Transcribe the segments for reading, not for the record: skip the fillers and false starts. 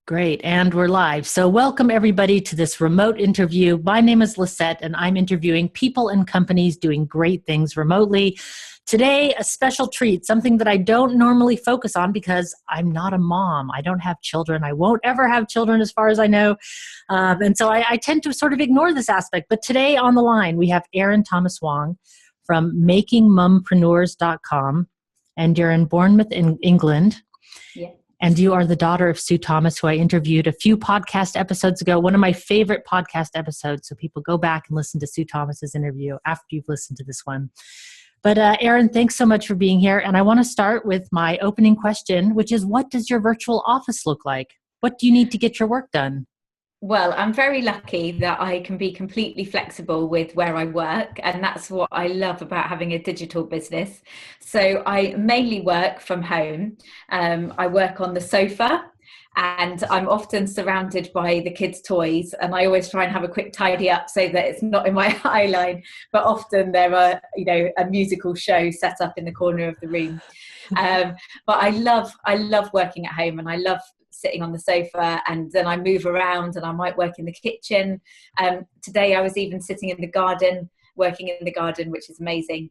Great. And we're live. So welcome everybody to this remote interview. My name is Lisette and I'm interviewing people and companies doing great things remotely. Today, a special treat, something that I don't normally focus on because I'm not a mom. I don't have children. I won't ever have children as far as I know. And so I tend to sort of ignore this aspect. But today on the line, we have Erin Thomas Wong from Making Mumpreneurs.com. And you're in Bournemouth, in England. Yeah. And you are the daughter of Sue Thomas, who I interviewed a few podcast episodes ago, one of my favorite podcast episodes. So people go back and listen to Sue Thomas's interview after you've listened to this one. But Erin, thanks so much for being here. And I want to start with my opening question, which is, what does your virtual office look like? What do you need to get your work done? Well, I'm very lucky that I can be completely flexible with where I work, and that's what I love about having a digital business. So I mainly work from home. I work on the sofa, and I'm often surrounded by the kids' toys, and I always try and have a quick tidy up so that it's not in my eye line, but often there are, a musical show set up in the corner of the room. But I love working at home, and I love sitting on the sofa, and then I move around and I might work in the kitchen. Today I was even sitting in the garden, working in the garden, which is amazing.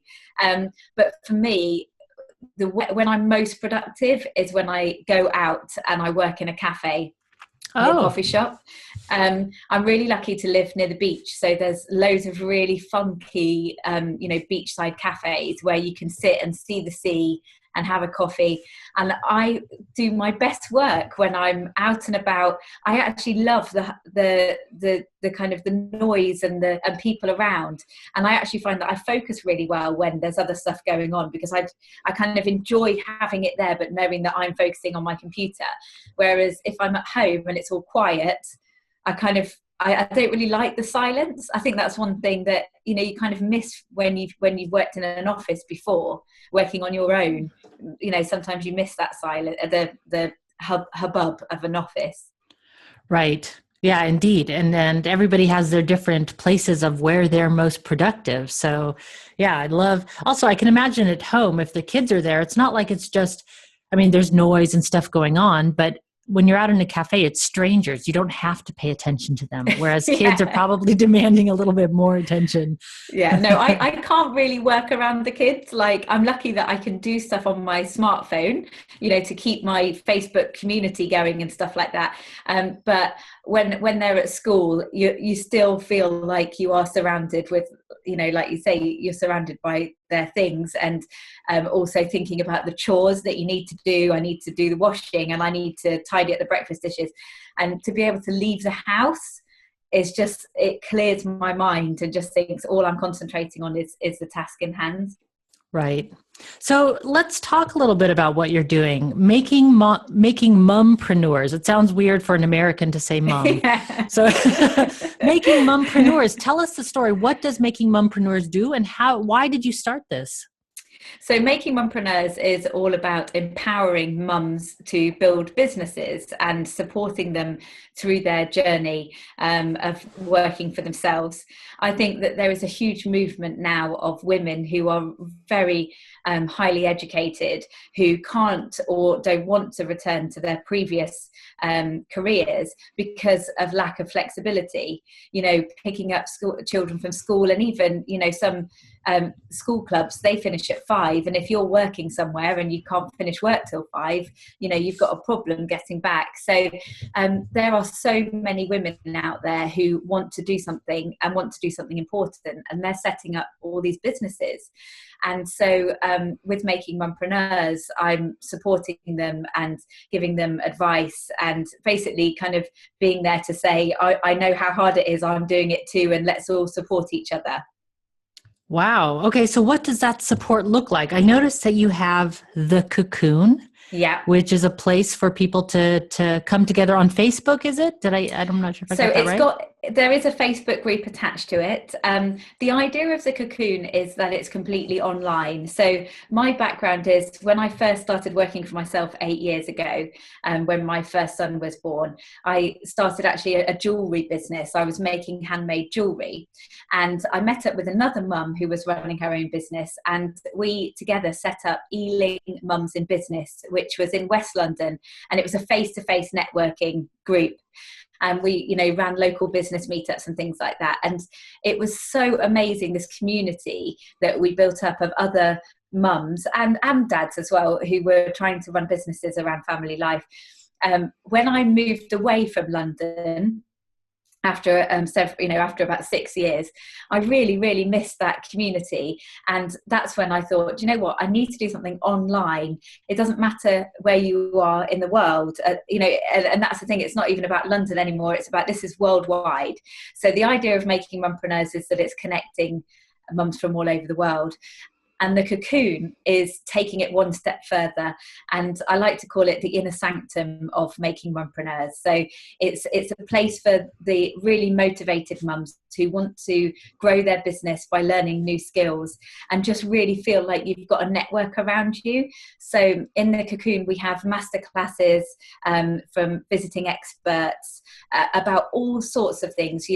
But for me, when I'm most productive is when I go out and I work in a cafe, a coffee shop. I'm really lucky to live near the beach, so there's loads of really funky, beachside cafes where you can sit and see the sea and have a coffee. And I do my best work when I'm out and about. I actually love the kind of the noise and people around. And I actually find that I focus really well when there's other stuff going on, because I kind of enjoy having it there, but knowing that I'm focusing on my computer. Whereas if I'm at home and it's all quiet, I don't really like the silence. I think that's one thing that, you kind of miss when you've worked in an office before, working on your own. Sometimes you miss that silence, the hubbub of an office. Right. Yeah, indeed. And everybody has their different places of where they're most productive. So yeah, I can imagine at home, if the kids are there, it's not like it's just, there's noise and stuff going on, but when you're out in a cafe, it's strangers. You don't have to pay attention to them. Whereas kids are probably demanding a little bit more attention. Yeah, no, I can't really work around the kids. Like, I'm lucky that I can do stuff on my smartphone, to keep my Facebook community going and stuff like that. But when they're at school, you still feel like you are surrounded with, like you say, you're surrounded by their things, and also thinking about the chores that you need to do. I need to do the washing, and I need to tidy up the breakfast dishes, and to be able to leave the house is just, it clears my mind and just thinks all I'm concentrating on is the task in hand. Right. So let's talk a little bit about what you're doing. Making Mumpreneurs. It sounds weird for an American to say mum. Yeah. So Making Mumpreneurs. Tell us the story. What does Making Mumpreneurs do, and why did you start this? So Making Mumpreneurs is all about empowering mums to build businesses and supporting them through their journey of working for themselves. I think that there is a huge movement now of women who are very highly educated, who can't or don't want to return to their previous careers because of lack of flexibility. Picking up children from school, and even some school clubs, they finish at 5, and if you're working somewhere and you can't finish work till 5, you've got a problem getting back. So there are so many women out there who want to do something and want to do something important, and they're setting up all these businesses. And so with Making Mumpreneurs, I'm supporting them and giving them advice, and basically kind of being there to say, I know how hard it is, I'm doing it too, and let's all support each other. Wow. Okay. So what does that support look like? I noticed that you have the Cocoon, which is a place for people to come together on Facebook. Is it? I'm not sure if I got that right. There is a Facebook group attached to it. The idea of the Cocoon is that it's completely online. So my background is, when I first started working for myself 8 years ago, when my first son was born, I started actually a jewellery business. I was making handmade jewellery, and I met up with another mum who was running her own business, and we together set up E-Link Mums in Business, which which was in West London, and it was a face-to-face networking group. And we, ran local business meetups and things like that. And it was so amazing, this community that we built up of other mums and dads as well, who were trying to run businesses around family life. When I moved away from London, after after about 6 years, I really missed that community. And that's when I thought, you know what, I need to do something online. It doesn't matter where you are in the world, and that's the thing, it's not even about London anymore, it's about, this is worldwide. So the idea of Making Mumpreneurs is that it's connecting mums from all over the world. And the Cocoon is taking it one step further. And I like to call it the inner sanctum of Making Mumpreneurs. So it's a place for the really motivated mums who want to grow their business by learning new skills and just really feel like you've got a network around you. So in the Cocoon, we have masterclasses from visiting experts about all sorts of things,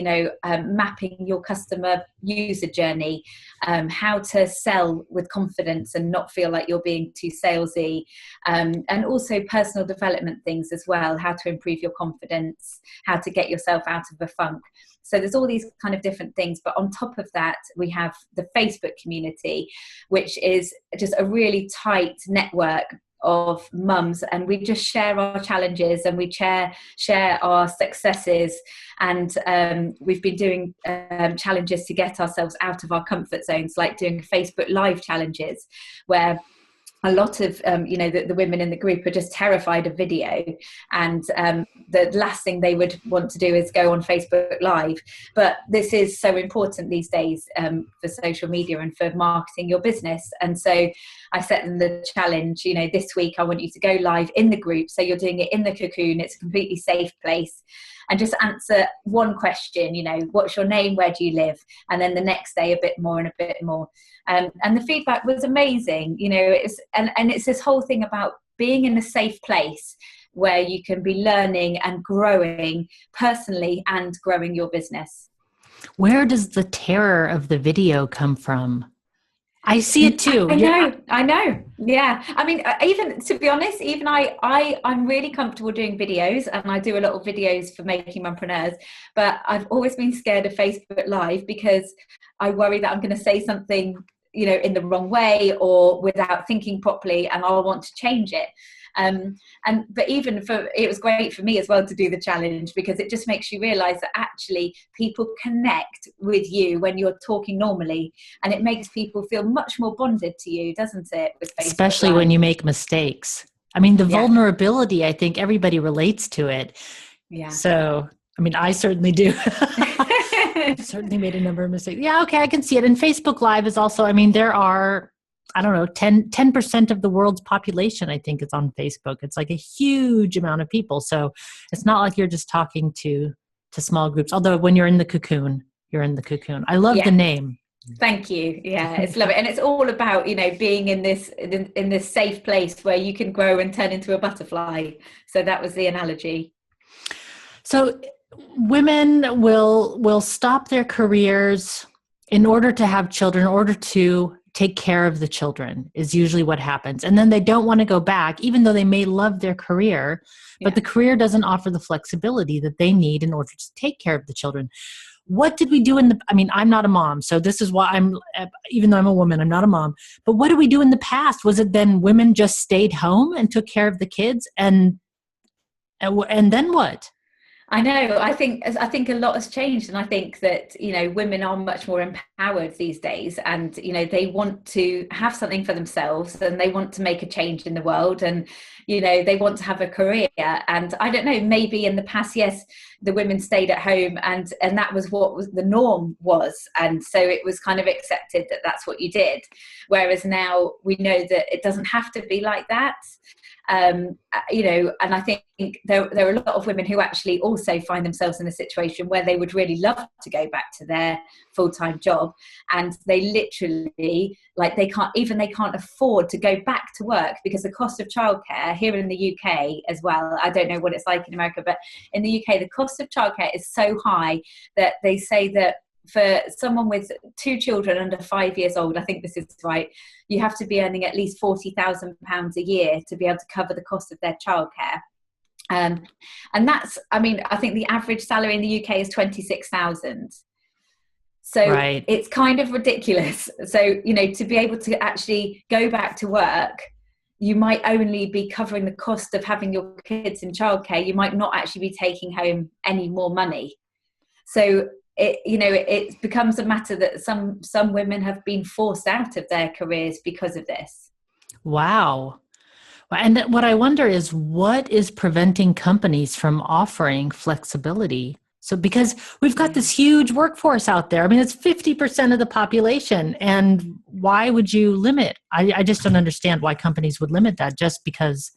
mapping your customer user journey, how to sell with confidence and not feel like you're being too salesy, and also personal development things as well, how to improve your confidence, how to get yourself out of a funk. So there's all these kind of different things. But on top of that, we have the Facebook community, which is just a really tight network of mums, and we just share our challenges and we share our successes. And we've been doing challenges to get ourselves out of our comfort zones, like doing Facebook Live challenges, where a lot of the women in the group are just terrified of video, and the last thing they would want to do is go on Facebook Live. But this is so important these days for social media and for marketing your business. And so I set them the challenge, this week I want you to go live in the group. So you're doing it in the Cocoon, it's a completely safe place, and just answer one question, what's your name, where do you live? And then the next day a bit more and a bit more. And the feedback was amazing. It's this whole thing about being in a safe place where you can be learning and growing personally and growing your business. Where does the terror of the video come from? I see it too. I know. Yeah. I mean, even to be honest, even I'm really comfortable doing videos, and I do a lot of videos for Making Mumpreneurs, but I've always been scared of Facebook Live because I worry that I'm going to say something, in the wrong way or without thinking properly, and I'll want to change it. But it was great for me as well to do the challenge, because it just makes you realize that actually people connect with you when you're talking normally, and it makes people feel much more bonded to you, doesn't it? With Facebook Especially Live. when you make mistakes. I mean, the vulnerability, I think everybody relates to it. Yeah. So, I mean, I certainly do. I've certainly made a number of mistakes. Yeah, okay, I can see it. And Facebook Live is also, I mean, there are, I don't know, 10% of the world's population, I think, is on Facebook. It's like a huge amount of people. So it's not like you're just talking to small groups. Although when you're in the Cocoon, you're in the Cocoon. I love the name. Thank you. Yeah, it's love it. And it's all about, being in this safe place where you can grow and turn into a butterfly. So that was the analogy. So women will stop their careers in order to have children, in order to take care of the children is usually what happens. And then they don't want to go back, even though they may love their career, but the career doesn't offer the flexibility that they need in order to take care of the children. What did we do I'm not a mom, so this is why even though I'm a woman, I'm not a mom, but what did we do in the past? Was it then women just stayed home and took care of the kids and then what? I know. I think a lot has changed, and I think that women are much more empowered these days, and they want to have something for themselves, and they want to make a change in the world, and they want to have a career. And I don't know, maybe in the past, yes, the women stayed at home, and that was what was the norm was, and so it was kind of accepted that that's what you did. Whereas now we know that it doesn't have to be like that. And I think there are a lot of women who actually also find themselves in a situation where they would really love to go back to their full-time job, and they literally they can't afford to go back to work because the cost of childcare here in the UK as well, I don't know what it's like in America, but in the UK the cost of childcare is so high that they say that for someone with 2 children under 5 years old, I think this is right, you have to be earning at least £40,000 a year to be able to cover the cost of their childcare. And that's, I mean, I think the average salary in the UK is 26,000. So right. It's kind of ridiculous. So, you know, to be able to actually go back to work, you might only be covering the cost of having your kids in childcare. You might not actually be taking home any more money. So it becomes a matter that some women have been forced out of their careers because of this. Wow. And what I wonder is, what is preventing companies from offering flexibility? So because we've got this huge workforce out there, I mean, it's 50% of the population. And why would you limit? I just don't understand why companies would limit that just because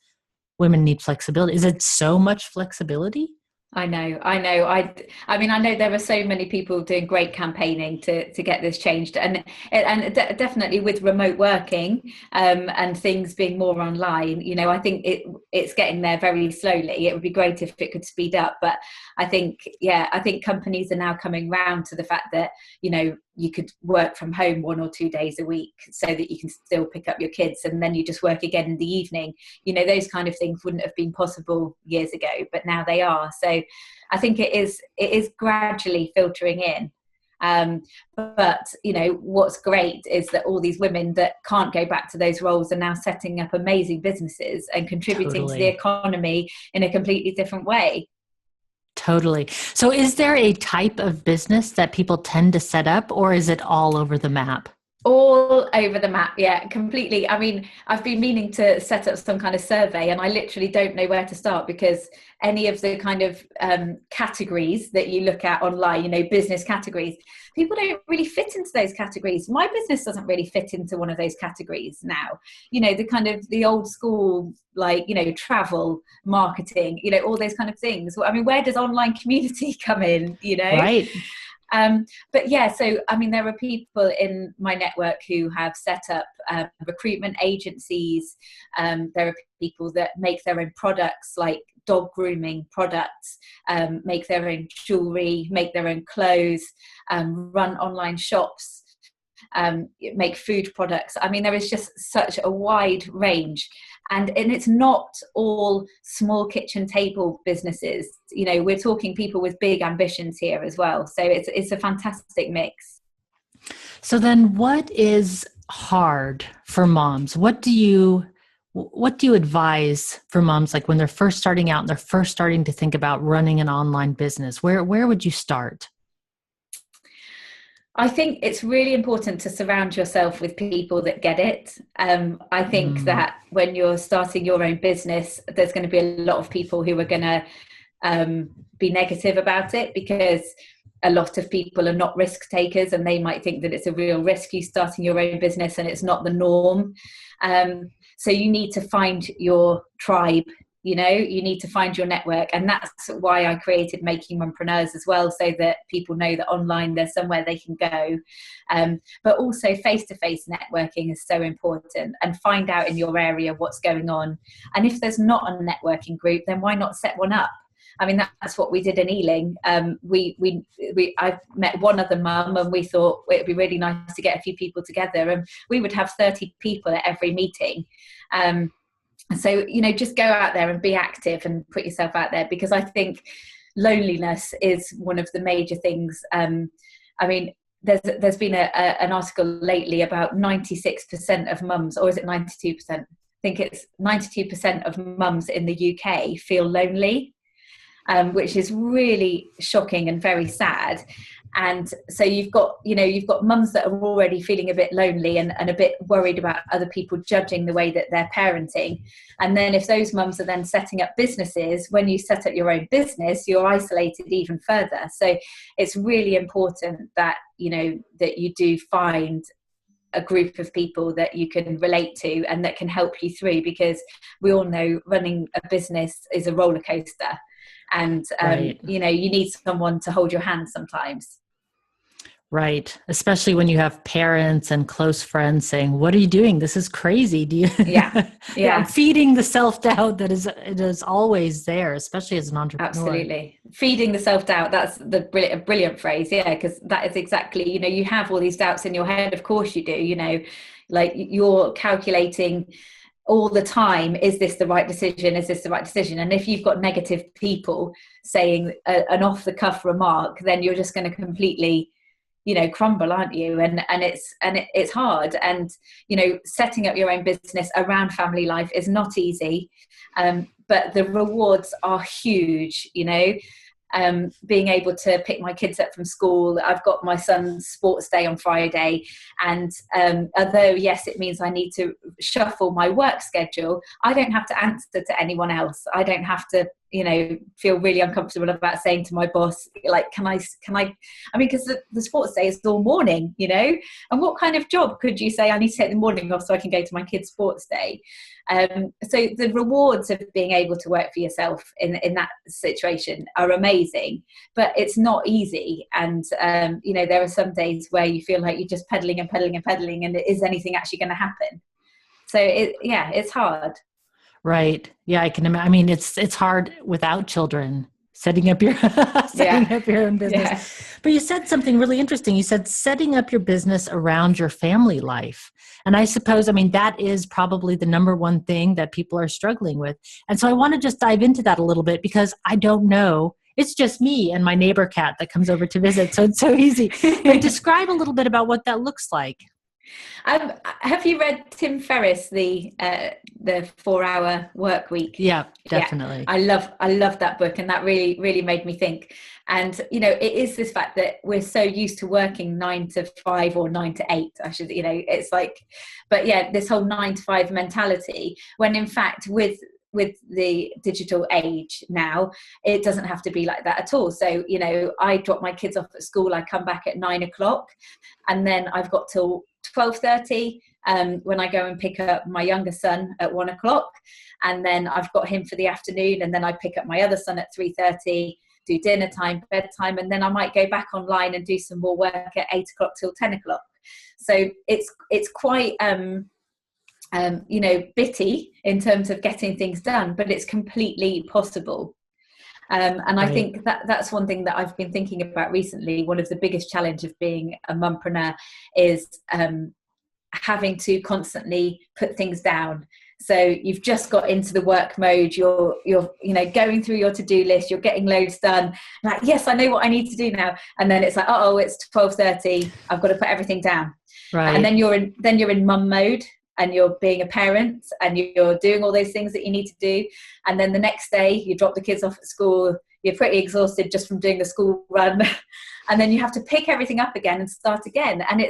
women need flexibility. Is it so much flexibility? I know. I mean, I know there are so many people doing great campaigning to get this changed, and definitely with remote working and things being more online. You know, I think it's getting there very slowly. It would be great if it could speed up, but I think companies are now coming round to the fact that, you know, you could work from home 1 or 2 days a week so that you can still pick up your kids, and then you just work again in the evening. You know, those kind of things wouldn't have been possible years ago, but now they are. So I think it is gradually filtering in. But, you know, what's great is that all these women that can't go back to those roles are now setting up amazing businesses and contributing to the economy in a completely different way. Totally. So is there a type of business that people tend to set up, or is it all over the map? All over the map, yeah, completely. I mean, I've been meaning to set up some kind of survey, and I literally don't know where to start, because any of the kind of categories that you look at online, you know, business categories, people don't really fit into those categories. My business doesn't really fit into one of those categories now. You know, the kind of the old school, like, you know, travel, marketing, you know, all those kind of things. I mean, where does online community come in, you know? Right. But yeah, so I mean, there are people in my network who have set up recruitment agencies. There are people that make their own products, like dog grooming products, make their own jewelry, make their own clothes, run online shops, make food products. I mean, there is just such a wide range. And it's not all small kitchen table businesses. You know, we're talking people with big ambitions here as well. So it's a fantastic mix. So then what is hard for moms? What do you advise for moms, like when they're first starting out and they're first starting to think about running an online business? Where would you start? I think it's really important to surround yourself with people that get it. I think that when you're starting your own business, there's going to be a lot of people who are going to be negative about it, because a lot of people are not risk takers, and they might think that it's a real risk, you starting your own business, and it's not the norm. So you need to find your tribe. You know, you need to find your network. And that's why I created Making Mumpreneurs as well, so that people know that online there's somewhere they can go. But also face-to-face networking is so important, and find out in your area what's going on. And if there's not a networking group, then why not set one up? I mean, that's what we did in Ealing. I met one other mum, and we thought it would be really nice to get a few people together, and we would have 30 people at every meeting. So, you know, just go out there and be active and put yourself out there, because I think loneliness is one of the major things. I mean, there's been an article lately about 96% of mums, or is it 92%? I think it's 92% of mums in the UK feel lonely, which is really shocking and very sad. And so you've got mums that are already feeling a bit lonely and a bit worried about other people judging the way that they're parenting. And then if those mums are then setting up businesses, when you set up your own business, you're isolated even further. So it's really important that, you know, that you do find a group of people that you can relate to and that can help you through, because we all know running a business is a roller coaster. And, right. you know, you need someone to hold your hand sometimes. Right. Especially when you have parents and close friends saying, "What are you doing? This is crazy." Do you? Yeah. Yeah. Yeah. Feeding the self-doubt that it is always there, especially as an entrepreneur. Absolutely. Feeding the self-doubt. That's the brilliant phrase. Yeah. Because that is exactly, you have all these doubts in your head. Of course you do, like you're calculating all the time, is this the right decision? Is this the right decision? And if you've got negative people saying an off the cuff remark, then you're just going to completely, crumble, aren't you? It's hard. And, setting up your own business around family life is not easy. But the rewards are huge, being able to pick my kids up from school. I've got my son's sports day on Friday. And although, yes, it means I need to shuffle my work schedule, I don't have to answer to anyone else. I don't have to, feel really uncomfortable about saying to my boss, like, can I, because the sports day is all morning, and what kind of job could you say I need to take the morning off so I can go to my kids' sports day? So the rewards of being able to work for yourself in that situation are amazing, but it's not easy. And, there are some days where you feel like you're just pedaling and pedaling and pedaling, and is anything actually going to happen? So it's hard. Right. Yeah, I can imagine. I mean, it's hard without children setting up your setting up your own business. Yeah. But you said something really interesting. You said setting up your business around your family life. And I suppose, that is probably the number one thing that people are struggling with. And so I want to just dive into that a little bit, because I don't know. It's just me and my neighbor cat that comes over to visit. So it's so easy. But describe a little bit about what that looks like. Have you read Tim Ferriss, the 4-Hour Work Week? Yeah, definitely. Yeah, I love that book, and that really, really made me think. And it is this fact that we're so used to working 9 to 5 or 9 to 8. It's like, but yeah, this whole 9 to 5 mentality. When in fact, with the digital age now, it doesn't have to be like that at all. So I drop my kids off at school. I come back at 9 o'clock, and then I've got till 12:30 when I go and pick up my younger son at 1 o'clock, and then I've got him for the afternoon, and then I pick up my other son at 3:30, do dinner time, bedtime, and then I might go back online and do some more work at 8 o'clock till 10 o'clock. So it's quite bitty in terms of getting things done, but it's completely possible. And right. I think that's one thing that I've been thinking about recently. One of the biggest challenges of being a mumpreneur is having to constantly put things down. So you've just got into the work mode. You're going through your to-do list. You're getting loads done. Like, yes, I know what I need to do now. And then it's like, it's 12:30. I've got to put everything down. Right. And then you're in mum mode. And you're being a parent, and you're doing all those things that you need to do. And then the next day you drop the kids off at school. You're pretty exhausted just from doing the school run. And then you have to pick everything up again and start again. And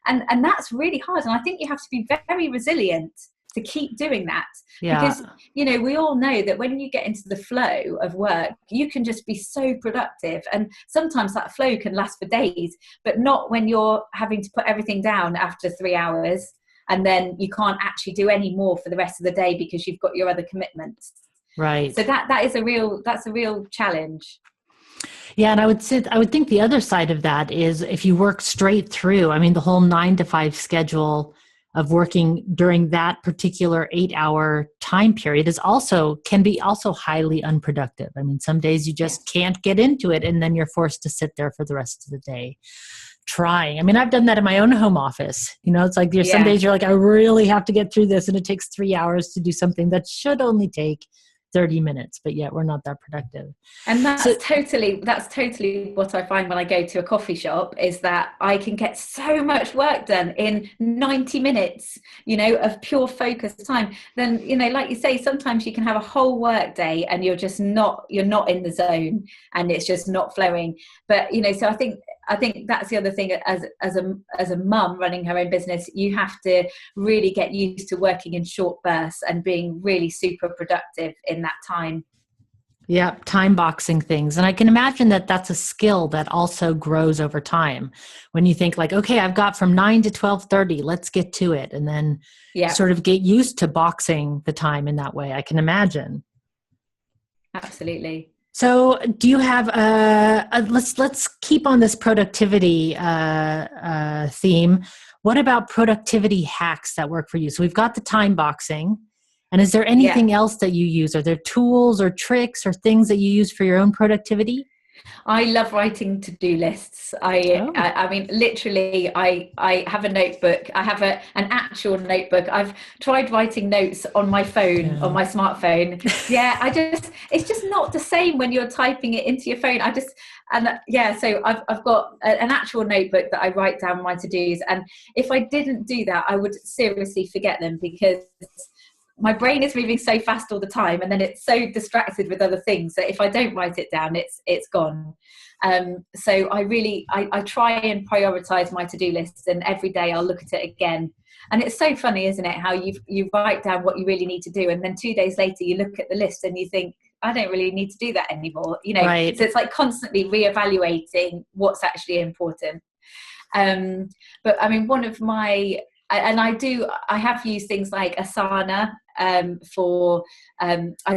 and that's really hard. And I think you have to be very resilient to keep doing that. Yeah. Because, we all know that when you get into the flow of work, you can just be so productive. And sometimes that flow can last for days, but not when you're having to put everything down after 3 hours. And then you can't actually do any more for the rest of the day because you've got your other commitments. Right. So that's a real challenge. Yeah. And I would think the other side of that is if you work straight through, the whole 9 to 5 schedule of working during that particular 8-hour time period can be highly unproductive. Some days you just can't get into it, and then you're forced to sit there for the rest of the day trying. I've done that in my own home office. It's like there's some days you're like, I really have to get through this, and it takes 3 hours to do something that should only take 30 minutes, but yet we're not that productive. And that's totally what I find when I go to a coffee shop, is that I can get so much work done in 90 minutes, of pure focused time. Then, like you say, sometimes you can have a whole work day and you're not in the zone, and it's just not flowing. But, so I think that's the other thing. As a mum running her own business, you have to really get used to working in short bursts and being really super productive in that time. Yeah, time boxing things. And I can imagine that that's a skill that also grows over time. When you think like, okay, I've got from 9 to 12:30, let's get to it. And then sort of get used to boxing the time in that way. I can imagine. Absolutely. So, do you have let's keep on this productivity theme. What about productivity hacks that work for you? So we've got the time boxing, and is there Yeah. anything else that you use? Are there tools or tricks or things that you use for your own productivity? I love writing to-do lists. I, Oh, I, I mean, literally, I have a notebook. I have an actual notebook. I've tried writing notes on my phone, on yeah. my smartphone. Yeah, it's just not the same when you're typing it into your phone. So I've got an actual notebook that I write down my to-dos. And if I didn't do that, I would seriously forget them because my brain is moving so fast all the time, and then it's so distracted with other things that if I don't write it down, it's gone. So I try and prioritize my to-do lists, and every day I'll look at it again. And it's so funny, isn't it, how you write down what you really need to do, and then 2 days later you look at the list and you think, I don't really need to do that anymore. Right. So it's like constantly reevaluating what's actually important. But I mean, I have used things like Asana I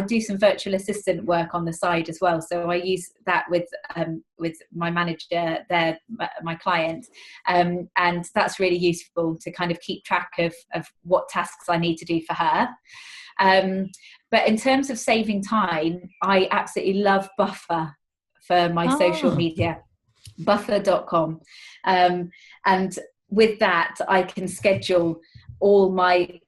do some virtual assistant work on the side as well. So I use that with my manager there, my client, and that's really useful to kind of keep track of what tasks I need to do for her. But in terms of saving time, I absolutely love Buffer for my social Oh, media, buffer.com. And with that, I can schedule all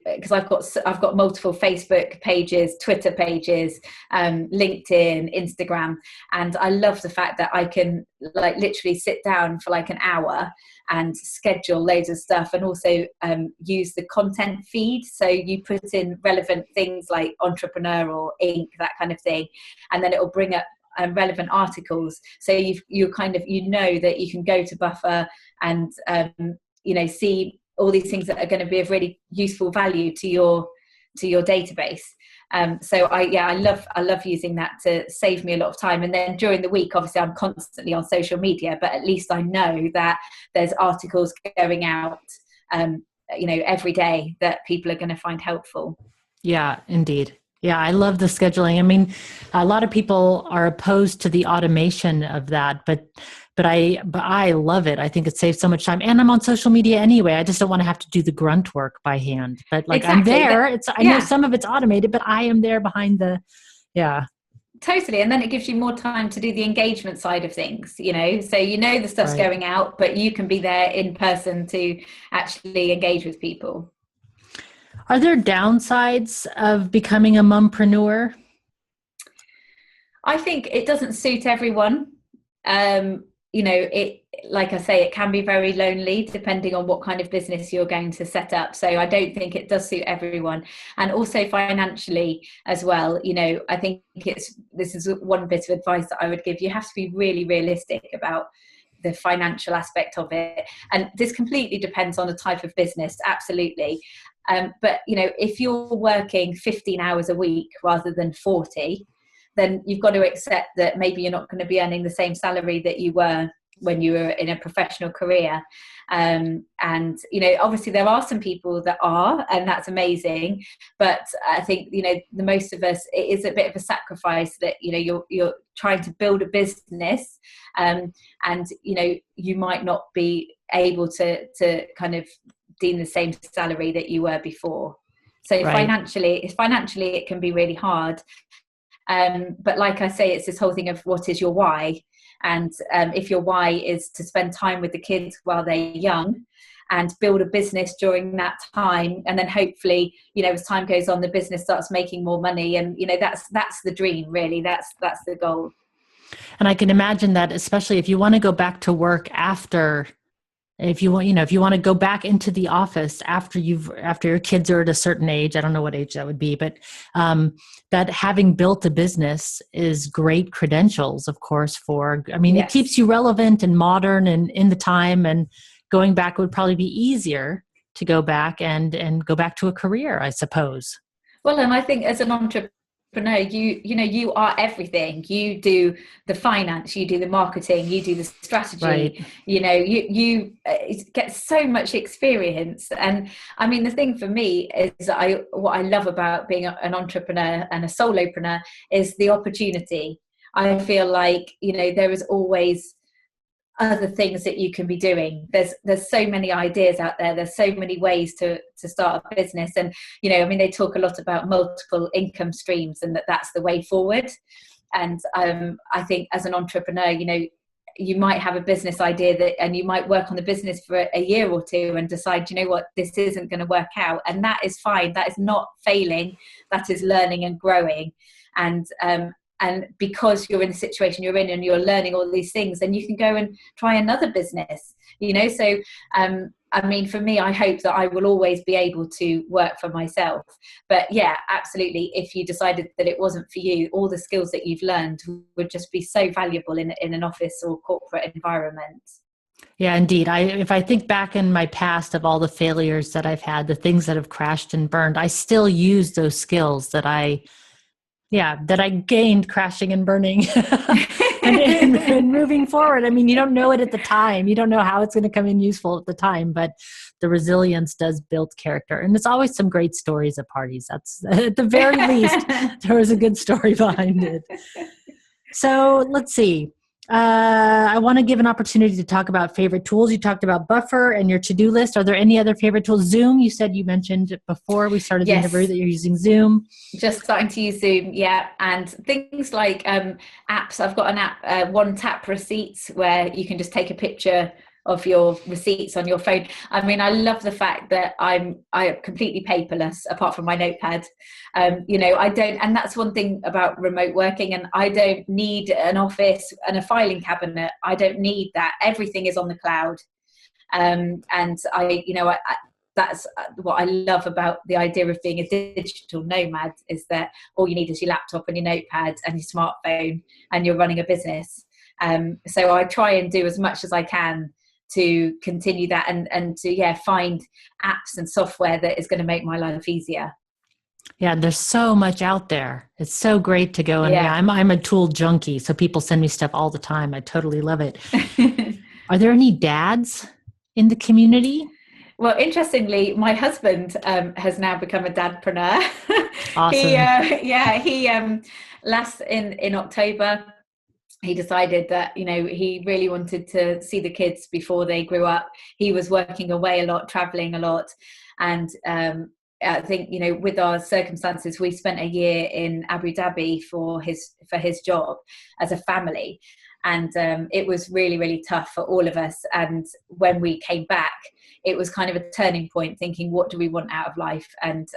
because I've got multiple Facebook pages, Twitter pages, LinkedIn, Instagram, and I love the fact that I can like literally sit down for like an hour and schedule loads of stuff, and also use the content feed. So you put in relevant things like entrepreneur or Inc., that kind of thing, and then it will bring up relevant articles. So you kind of that you can go to Buffer and see all these things that are going to be of really useful value to your database. So I love using that to save me a lot of time. And then during the week, obviously I'm constantly on social media, but at least I know that there's articles going out every day that people are going to find helpful. yeah, indeed. Yeah, I love the scheduling. I mean, a lot of people are opposed to the automation of that, but I love it. I think it saves so much time. And I'm on social media anyway. I just don't want to have to do the grunt work by hand. But like I'm Exactly. there. I know Yeah, some of it's automated, but I am there behind yeah. totally. And then it gives you more time to do the engagement side of things, so the stuff's Right. going out, but you can be there in person to actually engage with people. Are there downsides of becoming a mumpreneur? I think it doesn't suit everyone. It, like I say, it can be very lonely depending on what kind of business you're going to set up. So I don't think it does suit everyone. And also financially as well, I think this is one bit of advice that I would give. You have to be really realistic about the financial aspect of it. And this completely depends on the type of business, absolutely. But if you're working 15 hours a week rather than 40, then you've got to accept that maybe you're not going to be earning the same salary that you were when you were in a professional career. And obviously there are some people that are, and that's amazing. But I think, the most of us, it is a bit of a sacrifice that, you're trying to build a business, and, you might not be able to kind of deem the same salary that you were before. So Right. financially, it can be really hard. But like I say, it's this whole thing of what is your why? And if your why is to spend time with the kids while they're young and build a business during that time, and then hopefully, as time goes on, the business starts making more money, and that's the dream, really. That's the goal. And I can imagine that, especially if you want to go back to work after, if you want to go back into the office after your kids are at a certain age, I don't know what age that would be, but that having built a business is great credentials, of course, it Yes. keeps you relevant and modern and in the time, and going back would probably be easier to go back and go back to a career, I suppose. Well, and I think as an entrepreneur, you are everything. You do the finance, you do the marketing, you do the strategy. Right. You get so much experience. And I mean, the thing for me is what I love about being an entrepreneur and a solopreneur is the opportunity. I feel like, there is always other things that you can be doing. There's so many ideas out there. There's so many ways to start a business. And, they talk a lot about multiple income streams and that's the way forward. And I think as an entrepreneur, you might have a business idea and you might work on the business for a year or two and decide, this isn't going to work out. And that is fine. That is not failing. That is learning and growing. And because you're in the situation you're in and you're learning all these things, then you can go and try another business, So, for me, I hope that I will always be able to work for myself. But yeah, absolutely. If you decided that it wasn't for you, all the skills that you've learned would just be so valuable in an office or corporate environment. Yeah, indeed. If I think back in my past of all the failures that I've had, the things that have crashed and burned, I still use those skills that I gained crashing and burning and moving forward. You don't know it at the time. You don't know how it's going to come in useful at the time, but the resilience does build character. And it's always some great stories at parties. That's at the very least, there was a good story behind it. So let's see. I want to give an opportunity to talk about favorite tools. You talked about Buffer and your to-do list. Are there any other favorite tools? Zoom, you said you mentioned before we started the interview that you're using Zoom. Just starting to use Zoom, yeah. And things like apps. I've got an app, One Tap Receipts, where you can just take a picture of your receipts on your phone. I love the fact that I am completely paperless apart from my notepad. I don't, and that's one thing about remote working, and I don't need an office and a filing cabinet. I don't need that. Everything is on the cloud. And that's what I love about the idea of being a digital nomad, is that all you need is your laptop and your notepad and your smartphone, and you're running a business. So I try and do as much as I can to continue that and to find apps and software that is going to make my life easier. Yeah, there's so much out there. It's so great to go. And I'm a tool junkie, so people send me stuff all the time. I totally love it. Are there any dads in the community? Well, interestingly, my husband has now become a dadpreneur. Awesome. He last in October, he decided that, he really wanted to see the kids before they grew up. He was working away a lot, traveling a lot. And I think, with our circumstances, we spent a year in Abu Dhabi for his job as a family. And it was really, really tough for all of us. And when we came back, it was kind of a turning point, thinking, what do we want out of life? And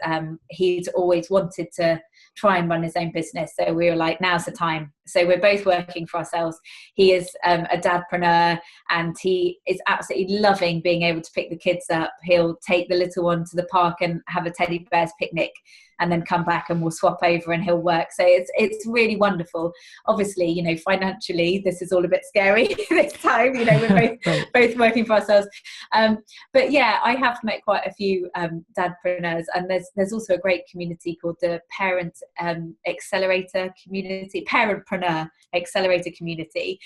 he'd always wanted to try and run his own business. So we were like, now's the time. So we're both working for ourselves. He is a dadpreneur, and he is absolutely loving being able to pick the kids up. He'll take the little one to the park and have a teddy bear's picnic, and then come back and we'll swap over and he'll work. So it's really wonderful. Obviously, financially, this is all a bit scary this time. We're both working for ourselves. But yeah, I have met quite a few dadpreneurs, and there's also a great community called the Parent Accelerator Community, Parentpreneur Accelerator Community.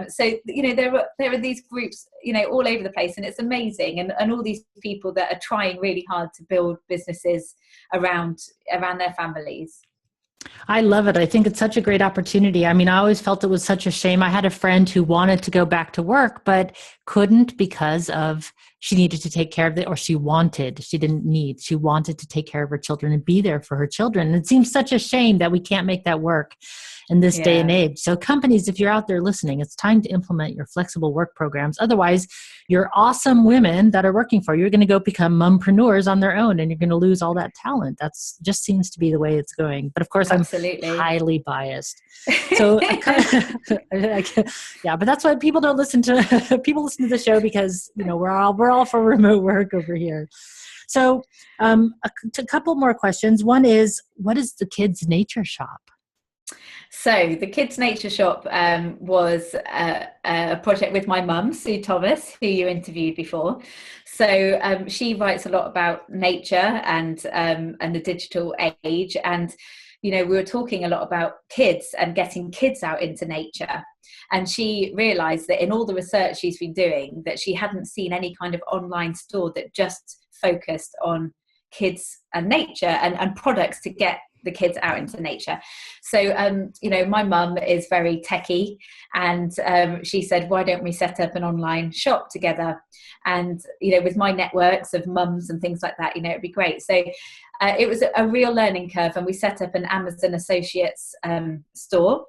So there are these groups, all over the place, and it's amazing. And all these people that are trying really hard to build businesses around their families. I love it. I think it's such a great opportunity. I always felt it was such a shame. I had a friend who wanted to go back to work, but couldn't because of she needed to take care of it, or she wanted to take care of her children and be there for her children. And it seems such a shame that we can't make that work in this day and age. So companies, if you're out there listening, it's time to implement your flexible work programs. Otherwise, your awesome women that are working for you are going to go become mumpreneurs on their own, and you're going to lose all that talent. That's just seems to be the way it's going. But of course, absolutely. I'm highly biased. So yeah, but that's why people don't listen to people listen to the show, because we're all for remote work over here. So a couple more questions. One is, what is the Kids Nature Shop? So the Kids Nature Shop was a project with my mum, Sue Thomas, who you interviewed before. So she writes a lot about nature and the digital age. And, we were talking a lot about kids and getting kids out into nature. And she realised that in all the research she's been doing, that she hadn't seen any kind of online store that just focused on kids and nature and products to get the kids out into nature. So, you know, my mum is very techie, and she said, why don't we set up an online shop together? And, you know, with my networks of mums and things like that, you know, it'd be great. So it was a real learning curve, and we set up an Amazon Associates store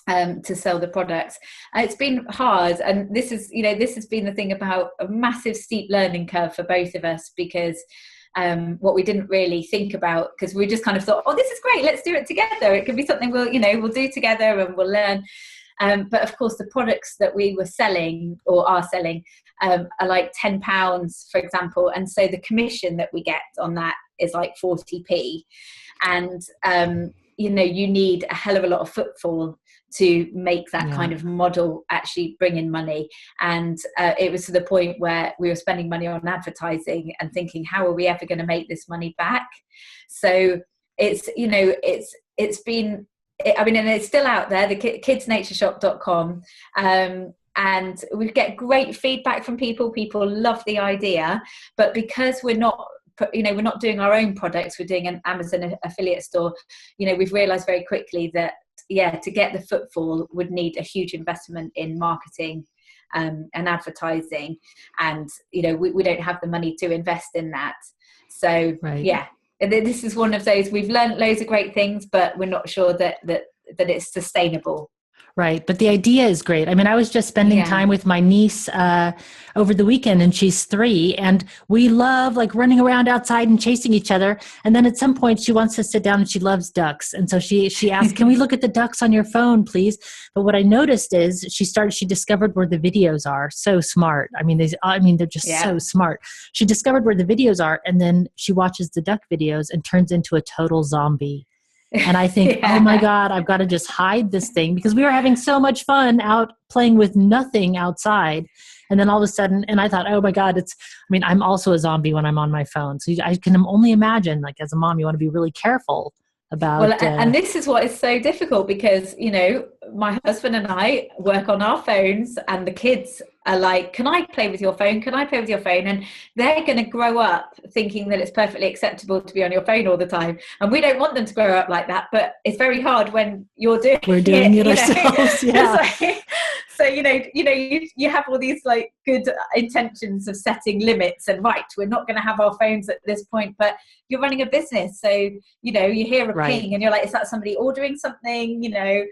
to sell the products. It's been hard, and this has been the thing about a massive steep learning curve for both of us, because what we didn't really think about, because we just kind of thought, oh, this is great, let's do it together. It could be something we'll do together and we'll learn. But of course, the products that we were selling or are selling are like £10, for example. And so the commission that we get on that is like 40p. And, you know, you need a hell of a lot of footfall to make that kind of model actually bring in money. And it was to the point where we were spending money on advertising and thinking, how are we ever going to make this money back? So it's, you know, it's been, I mean, and it's still out there, the kidsnatureshop.com. And we get great feedback from people. People love the idea, but because we're not doing our own products, we're doing an Amazon affiliate store, you know, we've realized very quickly that, to get the footfall would need a huge investment in marketing and advertising. And, you know, we don't have the money to invest in that. So, this is one of those, we've learned loads of great things, but we're not sure that it's sustainable. Right. But the idea is great. I mean, I was just spending time with my niece over the weekend, and she's 3, and we love like running around outside and chasing each other. And then at some point she wants to sit down, and she loves ducks. And so she asked, can we look at the ducks on your phone, please? But what I noticed is she discovered where the videos are. So smart. I mean, they're just so smart. She discovered where the videos are, and then she watches the duck videos and turns into a total zombie. And I think, oh my God, I've got to just hide this thing, because we were having so much fun out playing with nothing outside. And then all of a sudden, and I thought, oh my God, I'm also a zombie when I'm on my phone. So I can only imagine, like, as a mom, you want to be really careful about. Well, and this is what is so difficult, because, you know, my husband and I work on our phones, and the kids are like, can I play with your phone? Can I play with your phone? And they're going to grow up thinking that it's perfectly acceptable to be on your phone all the time. And we don't want them to grow up like that, but it's very hard when we're doing it ourselves. So, you have all these like good intentions of setting limits and we're not going to have our phones at this point, but you're running a business. So, you know, you hear a ping and you're like, is that somebody ordering something? You know,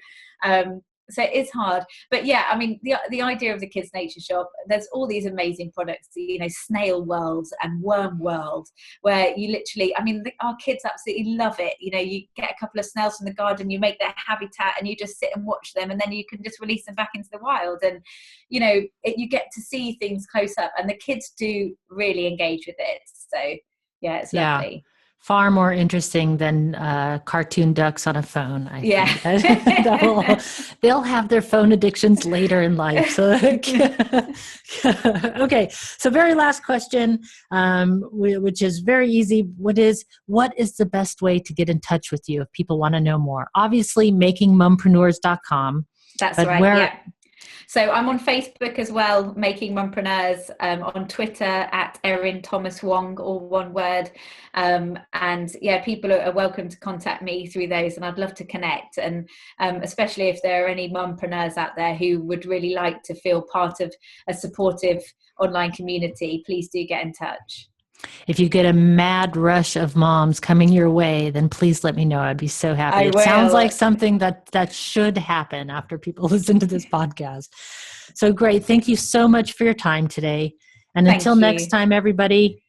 so it's hard. But yeah, I mean, the idea of the Kids Nature Shop, there's all these amazing products, you know, Snail World and Worm World, where you literally, I mean, our kids absolutely love it. You know, you get a couple of snails from the garden, you make their habitat, and you just sit and watch them, and then you can just release them back into the wild. And, you know, you get to see things close up, and the kids do really engage with it. So yeah, it's lovely. Far more interesting than cartoon ducks on a phone. I think. They'll have their phone addictions later in life. So, okay. So very last question, which is very easy. What is the best way to get in touch with you if people want to know more? Obviously, makingmumpreneurs.com. That's right. So I'm on Facebook as well, Making Mumpreneurs, on Twitter at Erin Thomas Wong, all one word. And yeah, people are welcome to contact me through those, and I'd love to connect. And especially if there are any mumpreneurs out there who would really like to feel part of a supportive online community, please do get in touch. If you get a mad rush of moms coming your way, then please let me know. I'd be so happy. It sounds like something that should happen after people listen to this podcast. So great. Thank you so much for your time today. And until next time, everybody,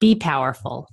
be powerful.